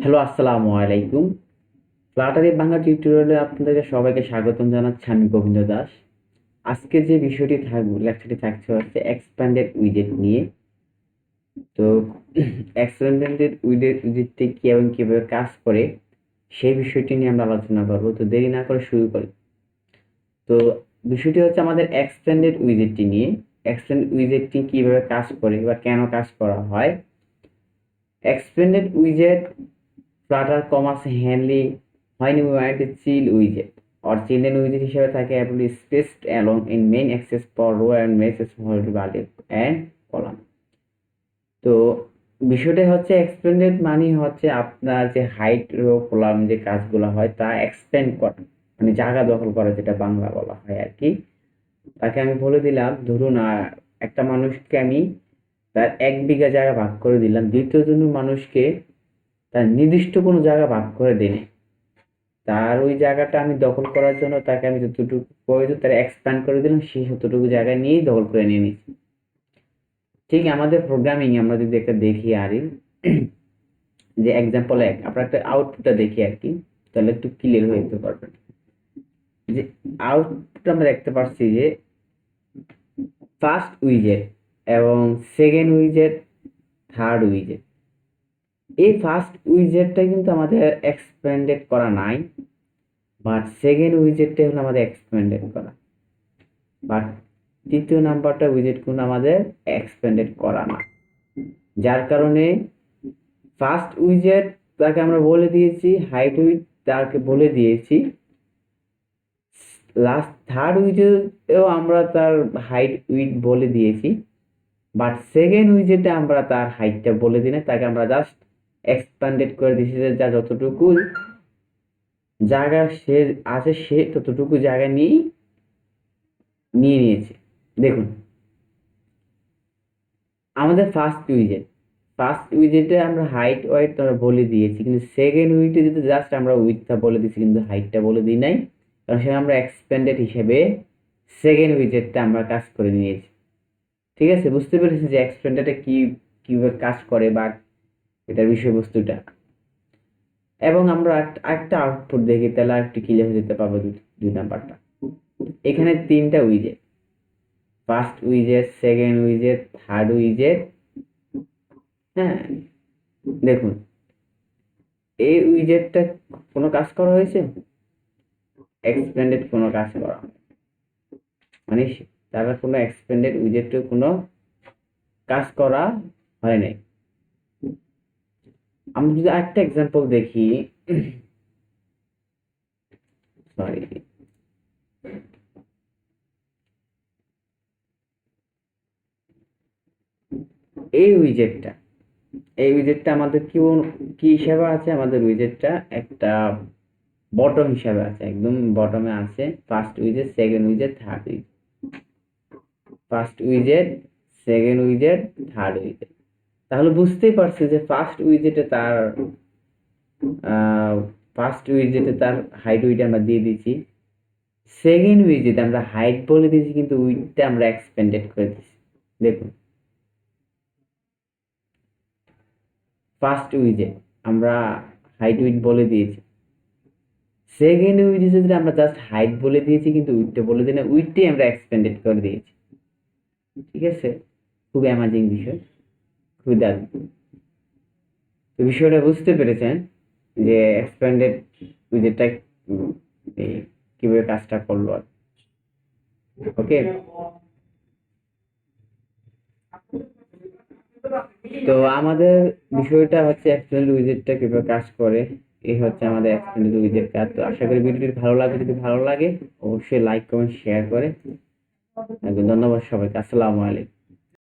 Hello, আসসালামু আলাইকুম। ফ্লাটারের বাংলা টিউটোরিয়ালে আপনাদেরকে সবাইকে স্বাগতম জানাচ্ছি। আমি গোবিন্দ দাস। আজকে যে বিষয়টি থাকবে, লেকচারটি থাকছে হচ্ছে এক্সপ্যান্ডেড উইজেট নিয়ে। তো এক্সপ্যান্ডেড উইজেটটি কি এবং কিভাবে কাজ করে সেই বিষয়টি নিয়ে আমরা আলোচনা করবো। তো দেরি না করে শুরু করি। তো বিষয়টি হচ্ছে আমাদের এক্সপ্যান্ডেড উইজেটটি নিয়ে। এক্সপ্যান্ডেড উইজেটটি কিভাবে কাজ করে বা কেন কাজ করা হয়। এক্সপ্যান্ডেড উইজেট Flutter commerce handily when we want to chill widget or children widget হিসেবে থাকে এবং spaced along in main axis for row and message horizontal and column। তো বিষয়টা হচ্ছে এক্সপেন্ডেড মানে হচ্ছে আপনার যে হাইট রো কলাম যে কাজগুলো হয় তা এক্সপেন্ড করা, মানে জায়গা দখল করা, যেটা বাংলা বলা হয় আর কি। তাকে আমি বলে দিলাম, ধরুন একটা মানুষকে আমি তার 1 বিঘা জায়গা ভাগ করে দিলাম, দ্বিতীয় জন মানুষকে তার নির্দিষ্ট কোনো জায়গা ভাগ করে দিই। তার ওই জায়গাটা আমি দখল করার জন্য তাকে আমি যতটুকু প্রয়োজন তার এক্সপ্যান্ড করে দিলাম, সে ততটুকু জায়গা নিয়েই দখল করে নিয়ে নিচ্ছি। ঠিক আমাদের প্রোগ্রামিং আমরা যদি একটা দেখি আর যে এক্সাম্পল আমরা একটা আউটপুটটা দেখি আর কি, তাহলে একটু ক্লিয়ার হয়ে যেতে পারবেন। যে আউটপুট আমরা দেখতে পাচ্ছি যে ফার্স্ট উইজেট এবং সেকেন্ড উইজেট, থার্ড উইজেট। এই ফার্স্ট উইজেটটা কিন্তু আমাদের এক্সপ্যান্ডেড করা নাই, বাট সেকেন্ড উইজেটটা হলো আমাদের এক্সপ্যান্ডেড করা, বাট তৃতীয় নাম্বারটা উইজেট কোনো আমাদের এক্সপ্যান্ডেড করা না। যার কারণে ফার্স্ট উইজেট তাকে আমরা বলে দিয়েছি হাইট উইথ, তাকে বলে দিয়েছি লাস্ট থার্ড উইজেটেও আমরা তার হাইট উইথ বলে দিয়েছি, বাট সেকেন্ড উইজেটে আমরা তার হাইটটা বলে দিই না, তাকে আমরা জাস্ট এক্সপ্যান্ডেড করে দিয়েছি, যা যতটুকু জায়গা সে আছে সে ততটুকু জায়গা নিয়ে নিয়েছে। দেখুন আমাদের ফার্স্ট উইজেটে আমরা হাইট ওয়েট আমরা বলে দিয়েছি, কিন্তু সেকেন্ড উইজেটে যদি জাস্ট আমরা উইথটা বলে দিয়েছি কিন্তু হাইটটা বলে দিই নাই, কারণ সেটা আমরা এক্সপ্যান্ডেড হিসেবে সেকেন্ড উইজেটটা আমরা কাজ করে নিয়েছি। ঠিক আছে, বুঝতে পেরেছি যে এক্সপ্যান্ডেডটা কিভাবে কাজ করে বা এটার বিষয়বস্তুটা। এবং আমরা একটা আউটপুট দেখি, তাহলে একটু ক্লিয়ার হয়ে যেতে পারবো দুই নাম্বারটা। এখানে 3টা উইজেট, ফার্স্ট উইজেট, সেকেন্ড উইজেট, থার্ড উইজেট। হ্যাঁ, দেখুন এই উইজেটটা কোনো কাজ করা হয়েছে, এক্সপ্যান্ডেড কোনো কাজ করা হয়, মানে তারা কোনো এক্সপ্যান্ডেড উইজেটে কোনো কাজ করা হয় নাই। আমরা যদি একটা এক্সাম্পল দেখি, সরি, এই উইজেটটা আমাদের কি হিসাবে আছে, আমাদের উইজেটটা একটা বটম হিসাবে আছে, একদম বটমে আছে first উইজেট, second উইজেট, third উইজেট। First উইজেট, second উইজেট, third উইজেট। তাহলে বুঝতেই পারছি যে ফার্স্ট উইজেটে তার হাইট উইড আমরা দিয়ে দিয়েছি, সেকেন্ড উইজেটে আমরা হাইট বলে দিয়েছি কিন্তু উইডটা আমরা এক্সপেন্ডেড করে দিয়েছি। দেখুন ফার্স্ট উইজেট আমরা হাইট উইড বলে দিয়েছি, সেকেন্ড উইজেটে আমরা জাস্ট হাইট বলে দিয়েছি কিন্তু উইডটা বলে দিই না, উইডটাই আমরা এক্সপেন্ডেড করে দিয়েছি। ঠিক আছে, খুব অ্যামাজিং বিষয়, খুবই দারুণ। তো বিষয়টা বুঝতে পেরেছেন যে এক্সপ্যান্ডেড উইজেটটা কিভাবে কাজটা করলো। ওকে, তো আমাদের বিষয়টা হচ্ছে এক্সপ্যান্ডেড উইজেটটা কিভাবে কাজ করে, এই হচ্ছে আমাদের এক্সপ্যান্ডেড উইজেট কাজ। তো আশা করি ভিডিওটি ভালো লাগে, যদি ভালো লাগে অবশ্যই লাইক কমেন্ট শেয়ার করে। ধন্যবাদ সবাইকে, আসসালামু আলাইকুম।